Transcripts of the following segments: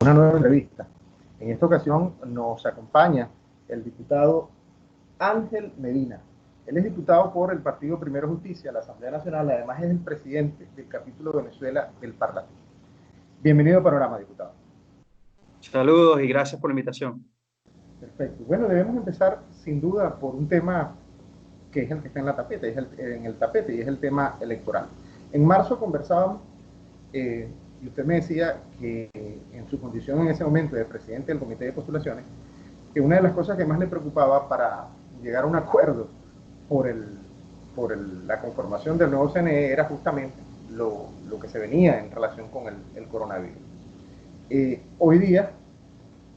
Una nueva entrevista. En esta ocasión nos acompaña el diputado Ángel Medina. Él es diputado por el Partido Primero Justicia, la Asamblea Nacional, además es el presidente del capítulo Venezuela del Parlamento. Bienvenido a Panorama, diputado. Saludos y gracias por la invitación. Perfecto. Bueno, debemos empezar sin duda por un tema que es el que está en la tapete, en el tapete, y es el tema electoral. En marzo conversábamos y usted me decía que en su condición en ese momento de presidente del Comité de Postulaciones, que una de las cosas que más le preocupaba para llegar a un acuerdo por la conformación del nuevo CNE era justamente lo que se venía en relación con el coronavirus. Hoy día,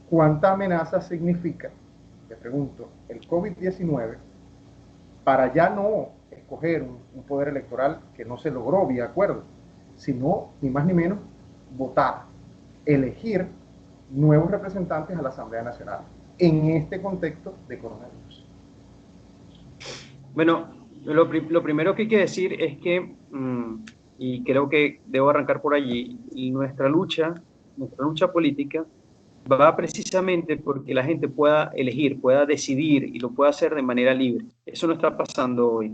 ¿cuánta amenaza significa, te pregunto, el COVID-19 para ya no escoger un poder electoral que no se logró vía acuerdo, sino, ni más ni menos, votar, elegir nuevos representantes a la Asamblea Nacional en este contexto de coronavirus? Bueno, lo primero que hay que decir es que, y creo que debo arrancar por allí, y nuestra lucha política va precisamente porque la gente pueda elegir, pueda decidir y lo pueda hacer de manera libre. Eso no está pasando hoy.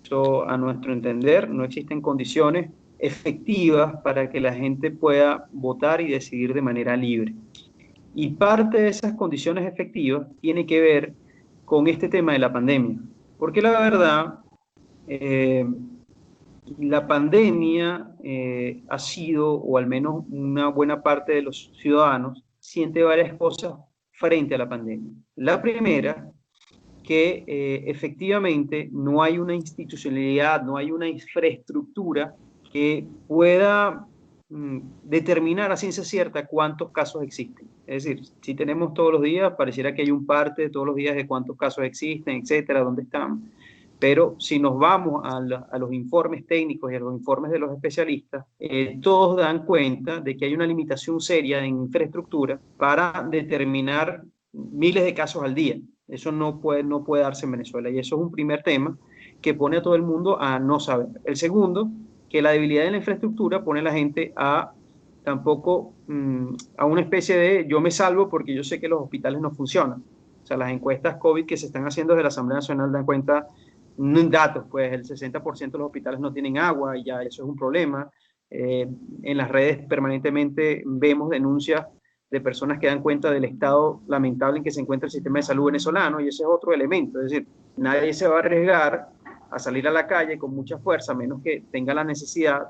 Eso, a nuestro entender, no existen condiciones efectivas para que la gente pueda votar y decidir de manera libre. Y parte de esas condiciones efectivas tiene que ver con este tema de la pandemia. Porque la verdad, eh, la pandemia ha sido, o al menos una buena parte de los ciudadanos, siente varias cosas frente a la pandemia. La primera, que efectivamente no hay una institucionalidad, no hay una infraestructura que pueda determinar a ciencia cierta cuántos casos existen. Es decir, si tenemos todos los días, pareciera que hay un parte de todos los días de cuántos casos existen, etcétera, dónde están. Pero si nos vamos a los informes técnicos y a los informes de los especialistas, todos dan cuenta de que hay una limitación seria en infraestructura para determinar miles de casos al día. Eso no puede darse en Venezuela. Y eso es un primer tema que pone a todo el mundo a no saber. El segundo, que la debilidad de la infraestructura pone a la gente a tampoco a una especie de yo me salvo porque yo sé que los hospitales no funcionan. O sea, las encuestas COVID que se están haciendo desde la Asamblea Nacional dan cuenta datos, pues el 60% de los hospitales no tienen agua y ya eso es un problema. En las redes permanentemente vemos denuncias de personas que dan cuenta del estado lamentable en que se encuentra el sistema de salud venezolano, y ese es otro elemento. Es decir, nadie se va a arriesgar a salir a la calle con mucha fuerza, menos que tenga la necesidad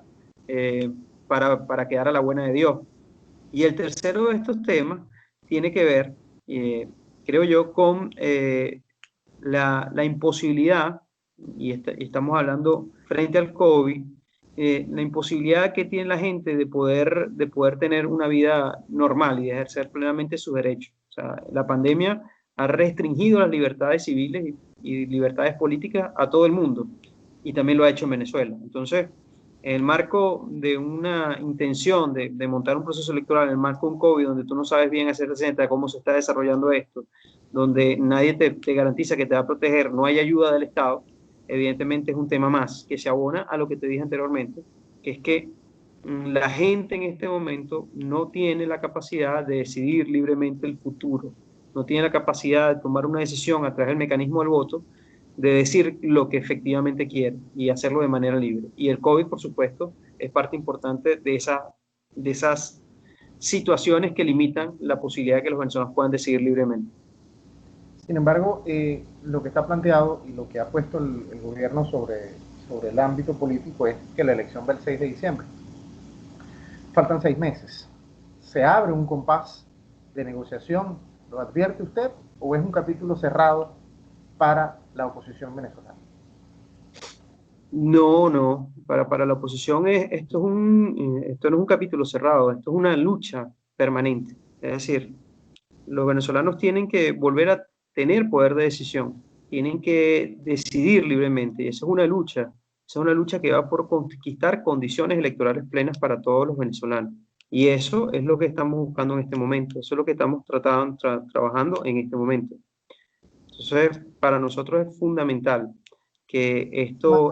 para quedar a la buena de Dios. Y el tercero de estos temas tiene que ver, creo yo, con la imposibilidad, y estamos hablando frente al COVID, la imposibilidad que tiene la gente de poder tener una vida normal y de ejercer plenamente sus derechos. O sea, la pandemia ha restringido las libertades civiles y libertades políticas a todo el mundo, y también lo ha hecho en Venezuela. Entonces, en el marco de una intención de montar un proceso electoral, en el marco de un COVID, donde tú no sabes bien hacer de cómo se está desarrollando esto, donde nadie te garantiza que te va a proteger, no hay ayuda del Estado, evidentemente es un tema más que se abona a lo que te dije anteriormente, que es que la gente en este momento no tiene la capacidad de decidir libremente el futuro, no tiene la capacidad de tomar una decisión a través del mecanismo del voto, de decir lo que efectivamente quiere y hacerlo de manera libre. Y el COVID, por supuesto, es parte importante de esas situaciones que limitan la posibilidad de que los venezolanos puedan decidir libremente. Sin embargo, lo que está planteado y lo que ha puesto el gobierno sobre el ámbito político es que la elección va el 6 de diciembre. Faltan 6 meses. ¿Se abre un compás de negociación? ¿Lo advierte usted? ¿O es un capítulo cerrado para la oposición venezolana? No, no, para la oposición esto no es un capítulo cerrado, esto es una lucha permanente. Es decir, los venezolanos tienen que volver a tener poder de decisión, tienen que decidir libremente, y esa es una lucha que va por conquistar condiciones electorales plenas para todos los venezolanos. Y eso es lo que estamos buscando en este momento, eso es lo que estamos trabajando en este momento. Entonces, para nosotros es fundamental que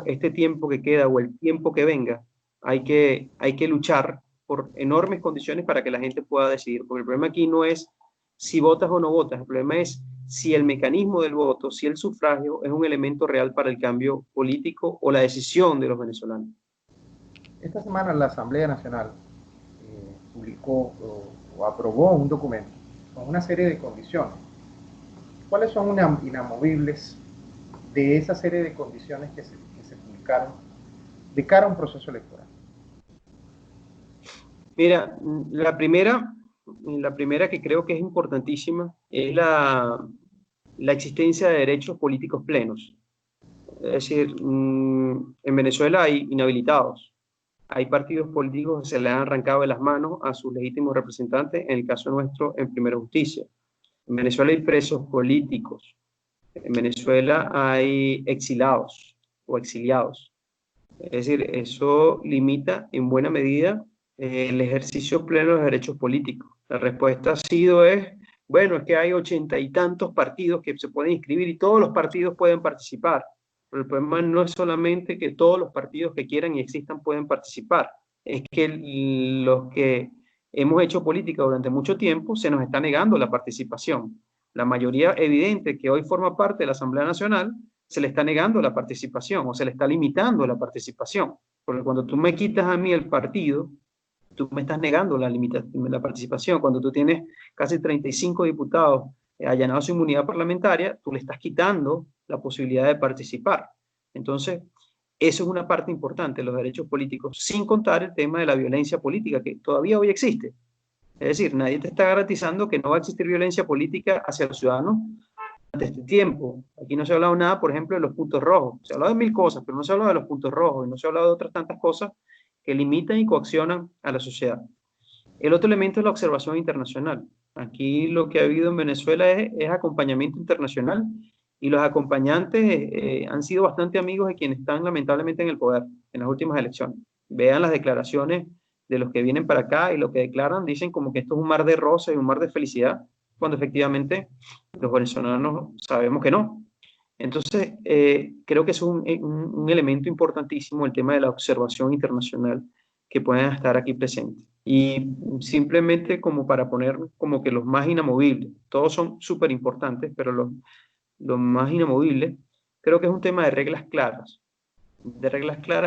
este tiempo que queda o el tiempo que venga, hay que luchar por enormes condiciones para que la gente pueda decidir, porque el problema aquí no es si votas o no votas, el problema es si el mecanismo del voto, si el sufragio es un elemento real para el cambio político o la decisión de los venezolanos. Esta semana la Asamblea Nacional publicó o aprobó un documento con una serie de condiciones. ¿Cuáles son inamovibles de esa serie de condiciones que se publicaron de cara a un proceso electoral? Mira, la primera que creo que es importantísima es la existencia de derechos políticos plenos. Es decir, en Venezuela hay inhabilitados, hay partidos políticos que se le han arrancado de las manos a sus legítimos representantes, en el caso nuestro, en Primera Justicia. En Venezuela hay presos políticos, en Venezuela hay exilados o exiliados. Es decir, eso limita en buena medida el ejercicio pleno de los derechos políticos. La respuesta ha sido bueno, es que hay 80 y tantos partidos que se pueden inscribir y todos los partidos pueden participar. Pero el problema no es solamente que todos los partidos que quieran y existan pueden participar, es que los que hemos hecho política durante mucho tiempo se nos está negando la participación. La mayoría evidente que hoy forma parte de la Asamblea Nacional se le está negando la participación o se le está limitando la participación. Porque cuando tú me quitas a mí el partido, tú me estás negando la participación. Cuando tú tienes casi 35 diputados allanados su inmunidad parlamentaria, tú le estás quitando la posibilidad de participar. Entonces, eso es una parte importante de los derechos políticos, sin contar el tema de la violencia política, que todavía hoy existe. Es decir, nadie te está garantizando que no va a existir violencia política hacia los ciudadanos durante este tiempo. Aquí no se ha hablado nada, por ejemplo, de los puntos rojos. Se ha hablado de mil cosas, pero no se ha hablado de los puntos rojos y no se ha hablado de otras tantas cosas que limitan y coaccionan a la sociedad. El otro elemento es la observación internacional. Aquí lo que ha habido en Venezuela es acompañamiento internacional y los acompañantes han sido bastante amigos de quienes están lamentablemente en el poder en las últimas elecciones. Vean las declaraciones de los que vienen para acá y lo que declaran, dicen como que esto es un mar de rosas y un mar de felicidad, cuando efectivamente los venezolanos sabemos que no. Entonces, creo que es un elemento importantísimo el tema de la observación internacional que puedan estar aquí presentes. Y simplemente como para poner como que los más inamovibles, todos son súper importantes, pero los más inamovibles, creo que es un tema de reglas claras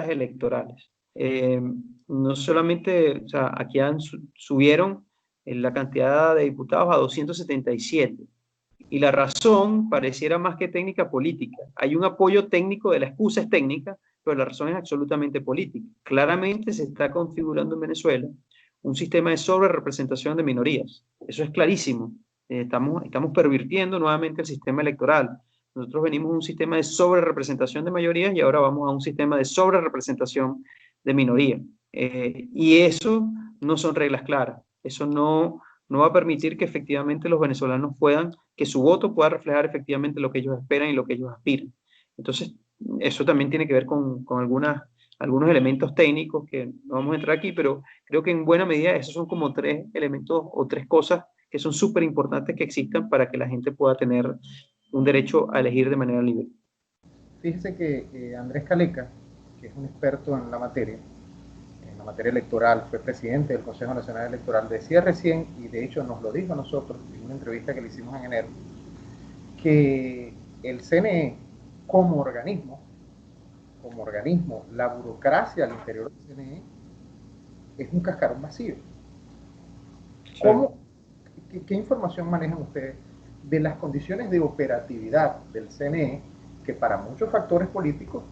electorales. No solamente, o sea, aquí subieron la cantidad de diputados a 277 y la razón pareciera más que técnica política. Hay un apoyo técnico, de la excusa es técnica, pero la razón es absolutamente política. Claramente se está configurando en Venezuela un sistema de sobrerepresentación de minorías. Eso es clarísimo. Estamos pervirtiendo nuevamente el sistema electoral. Nosotros venimos de un sistema de sobrerepresentación de mayorías y ahora vamos a un sistema de sobrerepresentación de minorías. Y eso no son reglas claras. Eso no va a permitir que efectivamente los venezolanos que su voto pueda reflejar efectivamente lo que ellos esperan y lo que ellos aspiran. Entonces, eso también tiene que ver con algunos elementos técnicos que no vamos a entrar aquí, pero creo que en buena medida esos son como tres elementos o tres cosas que son súper importantes que existan para que la gente pueda tener un derecho a elegir de manera libre. Fíjese que Andrés Caleca, que es un experto en la materia electoral, fue presidente del Consejo Nacional Electoral, decía recién, y de hecho nos lo dijo a nosotros en una entrevista que le hicimos en enero, que el CNE como organismo, la burocracia al interior del CNE es un cascarón vacío. ¿Qué información manejan ustedes de las condiciones de operatividad del CNE que para muchos factores políticos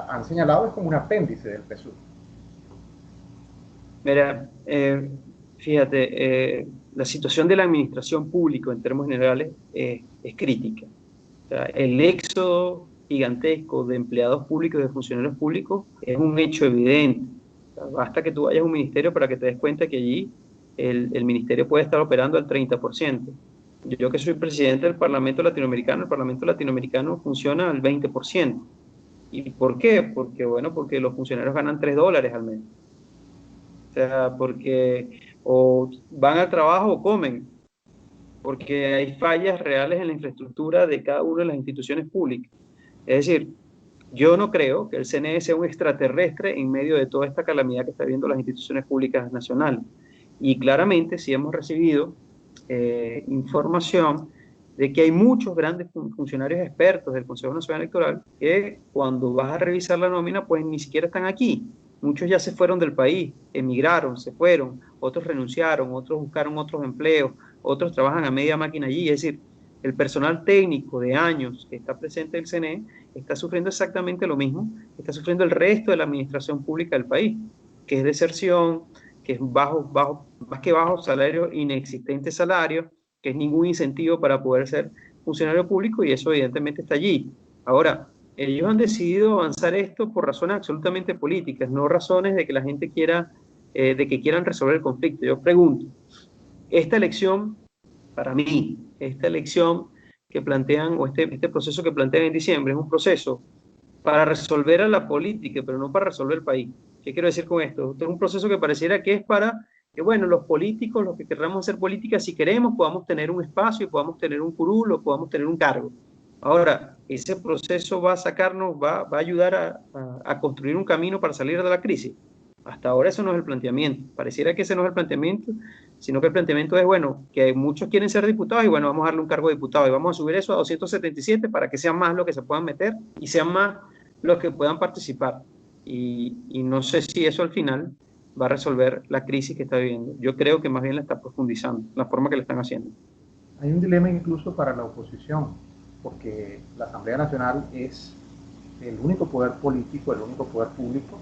han señalado es como un apéndice del PSUV? Mira, fíjate, la situación de la administración pública en términos generales es crítica. O sea, el éxodo gigantesco de empleados públicos y de funcionarios públicos es un hecho evidente. O sea, basta que tú vayas a un ministerio para que te des cuenta que allí el ministerio puede estar operando al 30%. Yo que soy presidente del Parlamento Latinoamericano, el Parlamento Latinoamericano funciona al 20%. ¿Y por qué? Porque los funcionarios ganan $3 al mes. O sea, porque o van al trabajo o comen, porque hay fallas reales en la infraestructura de cada una de las instituciones públicas. Es decir, Yo no creo que el CNE sea un extraterrestre en medio de toda esta calamidad que están viendo las instituciones públicas nacionales. Y claramente sí hemos recibido información de que hay muchos grandes funcionarios expertos del Consejo Nacional Electoral que cuando vas a revisar la nómina, pues ni siquiera están aquí. Muchos ya se fueron del país, emigraron, se fueron, otros renunciaron, otros buscaron otros empleos, otros trabajan a media máquina allí. Es decir, el personal técnico de años que está presente en el CNE está sufriendo exactamente lo mismo, está sufriendo el resto de la administración pública del país, que es deserción, que es más que bajo salario, inexistente salario, que es ningún incentivo para poder ser funcionario público y eso evidentemente está allí. Ahora, ellos han decidido avanzar esto por razones absolutamente políticas, no razones de que la gente quiera, de que quieran resolver el conflicto. Yo pregunto, esta elección, para mí, esta elección que plantean, o este proceso que plantean en diciembre, es un proceso para resolver a la política, pero no para resolver el país. ¿Qué quiero decir con esto? Esto es un proceso que pareciera que es para que, bueno, los políticos, los que querramos hacer política, si queremos, podamos tener un espacio, podamos tener un curul o podamos tener un cargo. Ahora, ese proceso va a sacarnos, va a ayudar a construir un camino para salir de la crisis. Hasta ahora eso no es el planteamiento. Pareciera que ese no es el planteamiento, sino que el planteamiento es, bueno, que muchos quieren ser diputados y bueno, vamos a darle un cargo de diputado y vamos a subir eso a 277 para que sean más los que se puedan meter y sean más los que puedan participar. Y no sé si eso al final va a resolver la crisis que está viviendo. Yo creo que más bien la está profundizando, la forma que la están haciendo. Hay un dilema incluso para la oposición, porque la Asamblea Nacional es el único poder político, el único poder público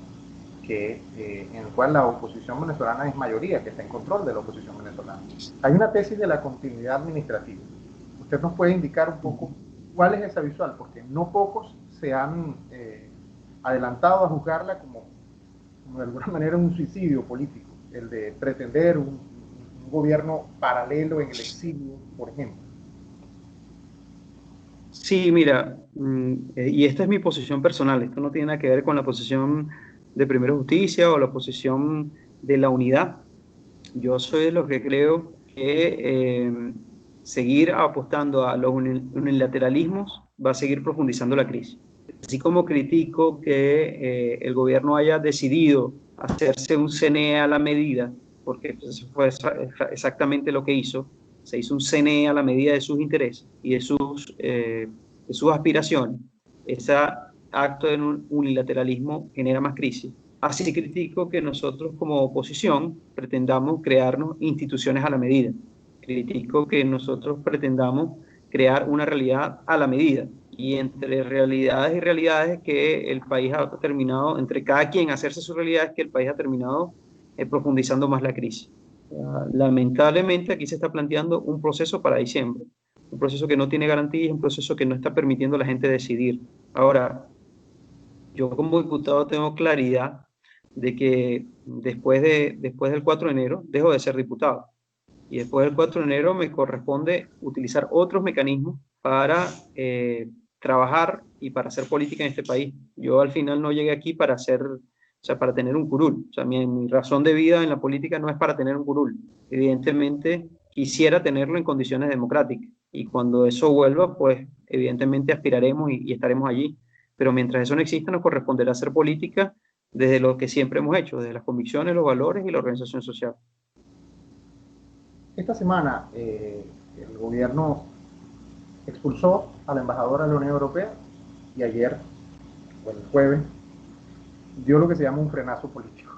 en el cual la oposición venezolana es mayoría, que está en control de la oposición venezolana. Hay una tesis de la continuidad administrativa. ¿Usted nos puede indicar un poco cuál es esa visual? Porque no pocos se han adelantado a juzgarla como de alguna manera un suicidio político, el de pretender un gobierno paralelo en el exilio, por ejemplo. Sí, mira, y esta es mi posición personal, esto no tiene nada que ver con la posición de Primera Justicia o la posición de la unidad. Yo soy de los que creo que seguir apostando a los unilateralismos va a seguir profundizando la crisis. Así como critico que el gobierno haya decidido hacerse un CNE a la medida, porque eso fue exactamente lo que hizo, se hizo un CNE a la medida de sus intereses y de sus aspiraciones. Ese acto de unilateralismo genera más crisis. Así critico que nosotros como oposición pretendamos crearnos instituciones a la medida. Critico que nosotros pretendamos crear una realidad a la medida. Y entre realidades y realidades que el país ha terminado, entre cada quien hacerse su realidad, es que el país ha terminado profundizando más la crisis. Lamentablemente aquí se está planteando un proceso para diciembre, un proceso que no tiene garantías, un proceso que no está permitiendo a la gente decidir. Ahora, yo como diputado tengo claridad de que después del 4 de enero dejo de ser diputado. Y después del 4 de enero me corresponde utilizar otros mecanismos para trabajar y para hacer política en este país. Yo al final no llegué aquí para hacer, o sea, para tener un curul. O sea, mi razón de vida en la política no es para tener un curul. Evidentemente quisiera tenerlo en condiciones democráticas. Y cuando eso vuelva, pues evidentemente aspiraremos y estaremos allí. Pero mientras eso no exista, nos corresponderá hacer política desde lo que siempre hemos hecho, desde las convicciones, los valores y la organización social. Esta semana el gobierno expulsó a la embajadora de la Unión Europea y ayer, o el jueves, dio lo que se llama un frenazo político.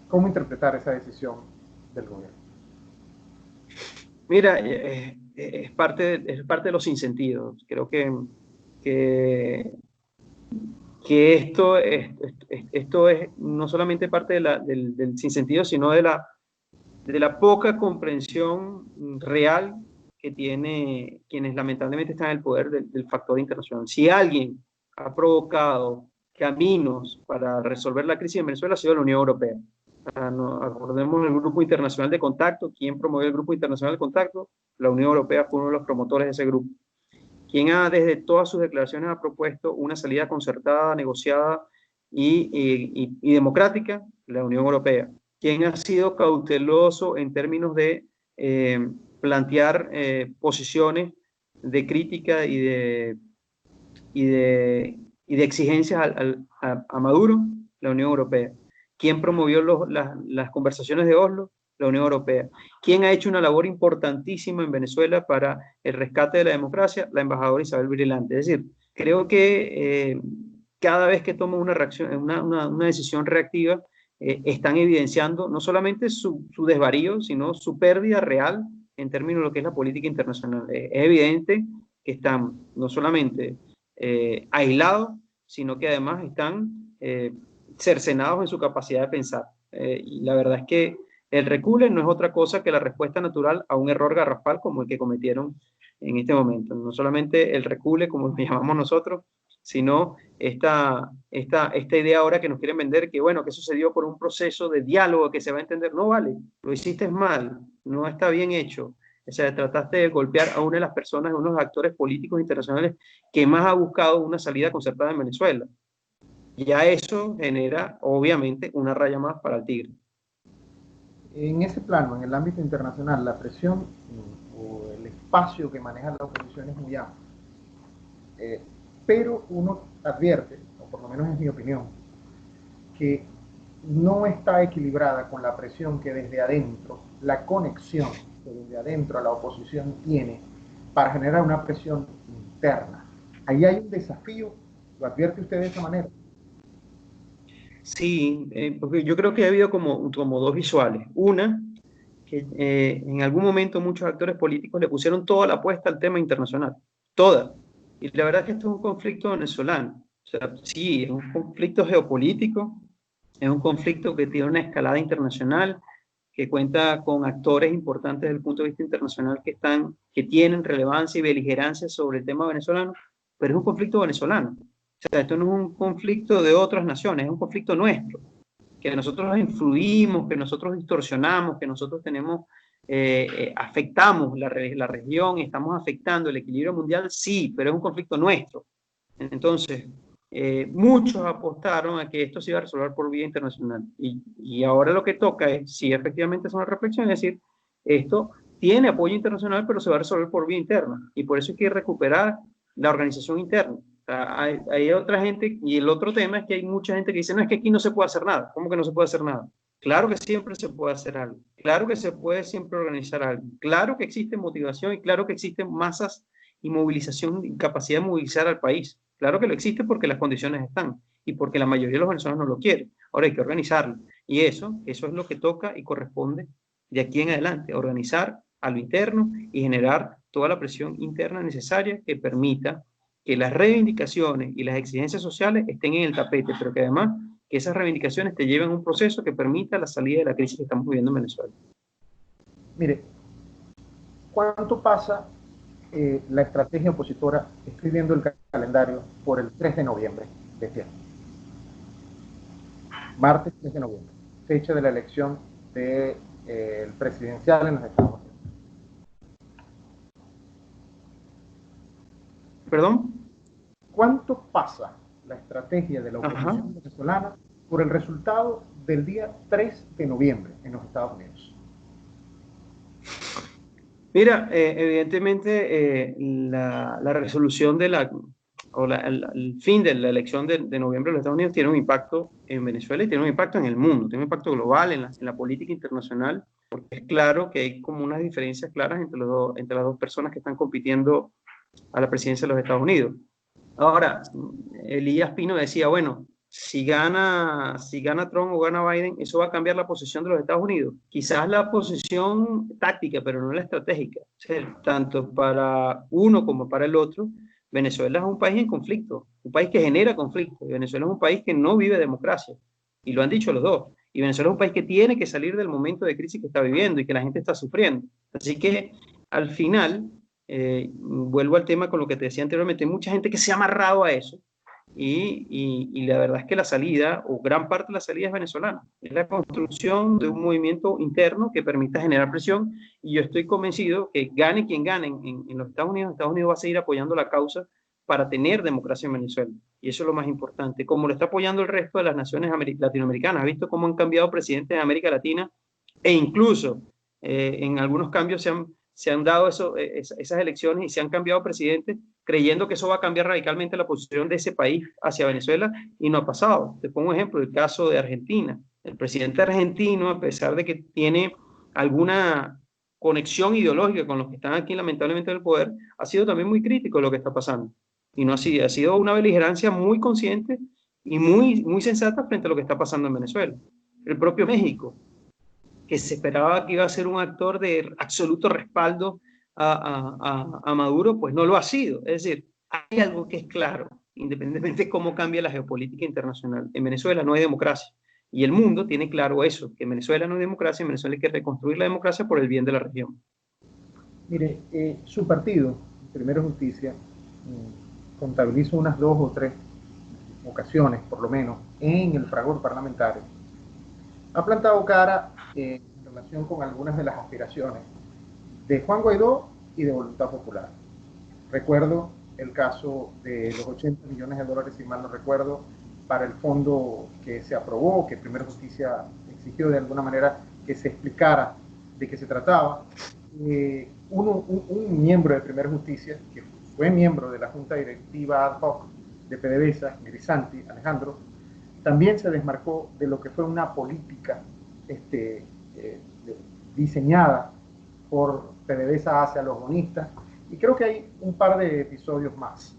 ¿Cómo interpretar esa decisión del gobierno? Mira, es parte de los sinsentidos. Creo que, que esto es no solamente parte del sinsentido, sino de la poca comprensión real que tiene quienes lamentablemente están en el poder del factor internacional. Si alguien ha provocado caminos para resolver la crisis en Venezuela, ha sido la Unión Europea. No, acordemos el Grupo Internacional de Contacto. ¿Quién promovió el Grupo Internacional de Contacto? La Unión Europea fue uno de los promotores de ese grupo. ¿Quién desde todas sus declaraciones ha propuesto una salida concertada, negociada y democrática? La Unión Europea. ¿Quién ha sido cauteloso en términos de plantear posiciones de crítica y de y de exigencias a Maduro, la Unión Europea. ¿Quién promovió las conversaciones de Oslo? La Unión Europea. ¿Quién ha hecho una labor importantísima en Venezuela para el rescate de la democracia? La embajadora Isabel Brilante. Es decir, creo que cada vez que toma una reacción, una decisión reactiva, están evidenciando no solamente su desvarío, sino su pérdida real en términos de lo que es la política internacional. Es evidente que están no solamente aislados, sino que además están cercenados en su capacidad de pensar. Y la verdad es que el recule no es otra cosa que la respuesta natural a un error garrafal como el que cometieron en este momento. No solamente el recule, como lo llamamos nosotros, sino esta idea ahora que nos quieren vender, que bueno, que sucedió por un proceso de diálogo que se va a entender. No vale, lo hiciste mal, no está bien hecho. O sea, trataste de golpear a una de las personas, uno de los actores políticos internacionales que más ha buscado una salida concertada en Venezuela. Ya eso genera, obviamente, una raya más para el tigre. En ese plano, en el ámbito internacional, la presión o el espacio que maneja la oposición es muy amplio. Pero uno advierte, o por lo menos es mi opinión, que no está equilibrada con la presión que desde adentro, la conexión que desde adentro a la oposición tiene para generar una presión interna. Ahí hay un desafío, ¿lo advierte usted de esa manera? Sí, porque yo creo que ha habido como dos visuales. Una, que en algún momento muchos actores políticos le pusieron toda la apuesta al tema internacional, toda. Y la verdad es que esto es un conflicto venezolano. O sea, sí, es un conflicto geopolítico, es un conflicto que tiene una escalada internacional, que cuenta con actores importantes desde el punto de vista internacional que tienen relevancia y beligerancia sobre el tema venezolano, pero es un conflicto venezolano. O sea, esto no es un conflicto de otras naciones, es un conflicto nuestro, que nosotros influimos, que nosotros distorsionamos, que nosotros afectamos la región, estamos afectando el equilibrio mundial, sí, pero es un conflicto nuestro. Entonces, muchos apostaron a que esto se iba a resolver por vía internacional. Y ahora lo que toca es, si efectivamente es una reflexión, es decir, esto tiene apoyo internacional, pero se va a resolver por vía interna. Y por eso hay que recuperar la organización interna. O sea, hay otra gente, y el otro tema es que hay mucha gente que dice, no, es que aquí no se puede hacer nada. ¿Cómo que no se puede hacer nada? Claro que siempre se puede hacer algo. Claro que se puede siempre organizar algo. Claro que existe motivación y claro que existen masas y movilización y capacidad de movilizar al país. Claro que lo existe porque las condiciones están y porque la mayoría de los venezolanos no lo quieren. Ahora hay que organizarlo. Y eso es lo que toca y corresponde de aquí en adelante, organizar a lo interno y generar toda la presión interna necesaria que permita que las reivindicaciones y las exigencias sociales estén en el tapete, pero que además que esas reivindicaciones te lleven a un proceso que permita la salida de la crisis que estamos viviendo en Venezuela. Mire, ¿cuánto pasa la estrategia opositora? Estoy viendo el calendario por el 3 de noviembre de este año. Martes 3 de noviembre, fecha de la elección del presidencial en los Estados Unidos. ¿Perdón? ¿Cuánto pasa la estrategia de la oposición venezolana por el resultado del día 3 de noviembre en los Estados Unidos? Mira, evidentemente la resolución el fin de la elección de noviembre de los Estados Unidos tiene un impacto en Venezuela y tiene un impacto en el mundo, tiene un impacto global en la política internacional, porque es claro que hay como unas diferencias claras entre las dos personas que están compitiendo a la presidencia de los Estados Unidos. Ahora, Elías Pino decía, bueno, si gana Trump o gana Biden, eso va a cambiar la posición de los Estados Unidos. Quizás la posición táctica, pero no la estratégica. O sea, tanto para uno como para el otro, Venezuela es un país en conflicto, un país que genera conflicto. Y Venezuela es un país que no vive democracia. Y lo han dicho los dos. Y Venezuela es un país que tiene que salir del momento de crisis que está viviendo y que la gente está sufriendo. Así que, al final, vuelvo al tema con lo que te decía anteriormente, hay mucha gente que se ha amarrado a eso y la verdad es que la salida, o gran parte de la salida es venezolana, es la construcción de un movimiento interno que permita generar presión y yo estoy convencido que gane quien gane en los Estados Unidos va a seguir apoyando la causa para tener democracia en Venezuela y eso es lo más importante, como lo está apoyando el resto de las naciones latinoamericanas. ¿Has visto cómo han cambiado presidentes de América Latina e incluso en algunos cambios se han dado esas elecciones y se han cambiado presidentes creyendo que eso va a cambiar radicalmente la posición de ese país hacia Venezuela y no ha pasado. Te pongo un ejemplo, el caso de Argentina. El presidente argentino, a pesar de que tiene alguna conexión ideológica con los que están aquí lamentablemente en el poder, ha sido también muy crítico de lo que está pasando. Y no así, ha sido una beligerancia muy consciente y muy sensata frente a lo que está pasando en Venezuela. El propio México, que se esperaba que iba a ser un actor de absoluto respaldo a Maduro, pues no lo ha sido. Es decir, hay algo que es claro, independientemente de cómo cambia la geopolítica internacional. En Venezuela no hay democracia. Y el mundo tiene claro eso, que en Venezuela no hay democracia, en Venezuela hay que reconstruir la democracia por el bien de la región. Mire, su partido, Primero Justicia, contabiliza unas 2 o 3 ocasiones, por lo menos, en el fragor parlamentario. Ha plantado cara en relación con algunas de las aspiraciones de Juan Guaidó y de Voluntad Popular. Recuerdo el caso de los 80 millones de dólares, si mal no recuerdo, para el fondo que se aprobó, que Primero Justicia exigió de alguna manera que se explicara de qué se trataba. Un miembro de Primero Justicia, que fue miembro de la Junta Directiva Ad Hoc de PDVSA, Grisanti, Alejandro, también se desmarcó de lo que fue una política diseñada por PDVSA hacia los bonistas, y creo que hay un par de episodios más.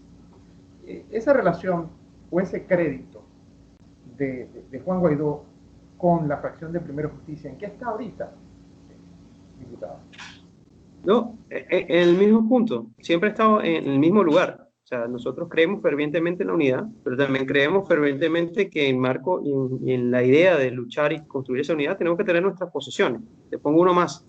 Esa relación o ese crédito de Juan Guaidó con la fracción de Primero Justicia, ¿en qué está ahorita, diputado? No, en el mismo punto, siempre ha estado en el mismo lugar. O sea, nosotros creemos fervientemente en la unidad, pero también creemos fervientemente que en marco y en la idea de luchar y construir esa unidad tenemos que tener nuestras posiciones. Te pongo uno más.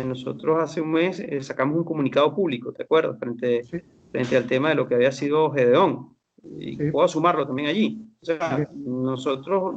Nosotros hace un mes sacamos un comunicado público, ¿te acuerdas? Frente al tema de lo que había sido Gedeón. Y Sí. puedo sumarlo también allí. O sea, nosotros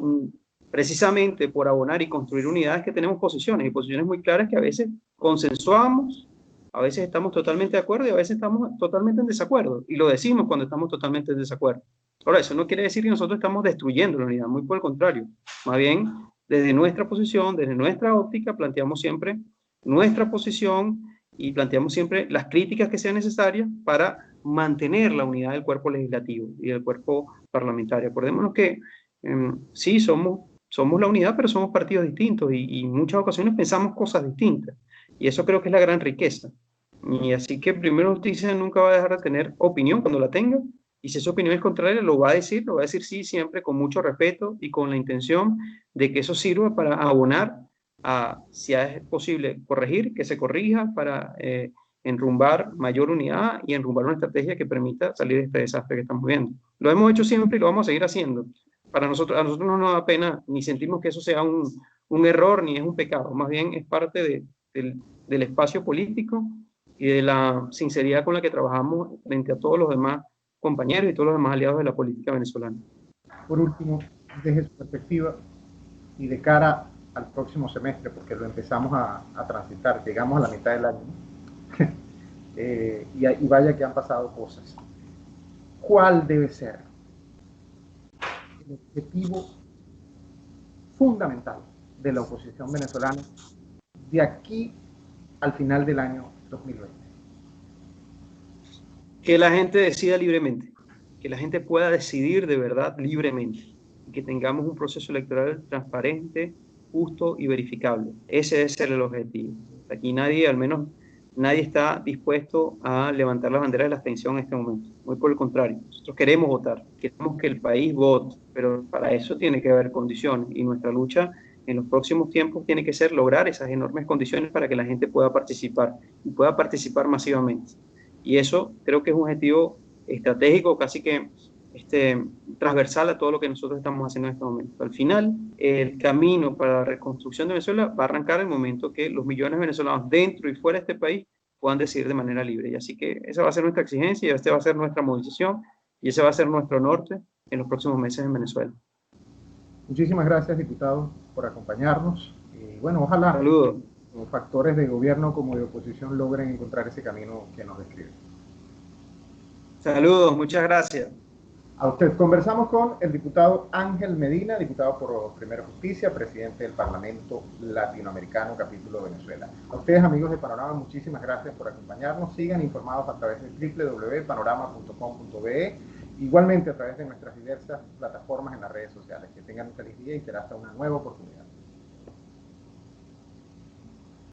precisamente por abonar y construir unidades que tenemos posiciones y posiciones muy claras que a veces consensuamos, a veces estamos totalmente de acuerdo y a veces estamos totalmente en desacuerdo. Y lo decimos cuando estamos totalmente en desacuerdo. Ahora, eso no quiere decir que nosotros estamos destruyendo la unidad, muy por el contrario. Más bien, desde nuestra posición, desde nuestra óptica, planteamos siempre nuestra posición y planteamos siempre las críticas que sean necesarias para mantener la unidad del cuerpo legislativo y del cuerpo parlamentario. Acordémonos que sí, somos la unidad, pero somos partidos distintos y en muchas ocasiones pensamos cosas distintas. Y eso creo que es la gran riqueza. Y así que Primero Justicia nunca va a dejar de tener opinión cuando la tenga. Y si esa opinión es contraria, lo va a decir sí siempre con mucho respeto y con la intención de que eso sirva para abonar a, si es posible, corregir, que se corrija para enrumbar mayor unidad y enrumbar una estrategia que permita salir de este desastre que estamos viendo. Lo hemos hecho siempre y lo vamos a seguir haciendo. A nosotros no nos da pena, ni sentimos que eso sea un error, ni es un pecado. Más bien es parte del espacio político y de la sinceridad con la que trabajamos frente a todos los demás compañeros y todos los demás aliados de la política venezolana. Por último, desde su perspectiva y de cara al próximo semestre, porque lo empezamos a transitar, llegamos a la mitad del año, y vaya que han pasado cosas. ¿Cuál debe ser el objetivo fundamental de la oposición venezolana de aquí al final del año 2020? Que la gente decida libremente, que la gente pueda decidir de verdad libremente, y que tengamos un proceso electoral transparente, justo y verificable. Ese debe ser el objetivo. Aquí nadie, al menos nadie está dispuesto a levantar la bandera de la abstención en este momento. Muy por el contrario, nosotros queremos votar, queremos que el país vote, pero para eso tiene que haber condiciones y nuestra lucha en los próximos tiempos tiene que ser lograr esas enormes condiciones para que la gente pueda participar y pueda participar masivamente. Y eso creo que es un objetivo estratégico, casi que transversal a todo lo que nosotros estamos haciendo en este momento. Al final, el camino para la reconstrucción de Venezuela va a arrancar el momento que los millones de venezolanos dentro y fuera de este país puedan decidir de manera libre. Y así que esa va a ser nuestra exigencia, y esta va a ser nuestra movilización, y ese va a ser nuestro norte en los próximos meses en Venezuela. Muchísimas gracias, diputado, por acompañarnos. Y bueno, ojalá Saludos. Los factores de gobierno como de oposición logren encontrar ese camino que nos describe. Saludos, muchas gracias. A usted. Conversamos con el diputado Ángel Medina, diputado por Primera Justicia, presidente del Parlamento Latinoamericano, capítulo Venezuela. A ustedes, amigos de Panorama, muchísimas gracias por acompañarnos. Sigan informados a través de www.panorama.com.be, igualmente a través de nuestras diversas plataformas en las redes sociales. Que tengan un feliz día y será hasta una nueva oportunidad.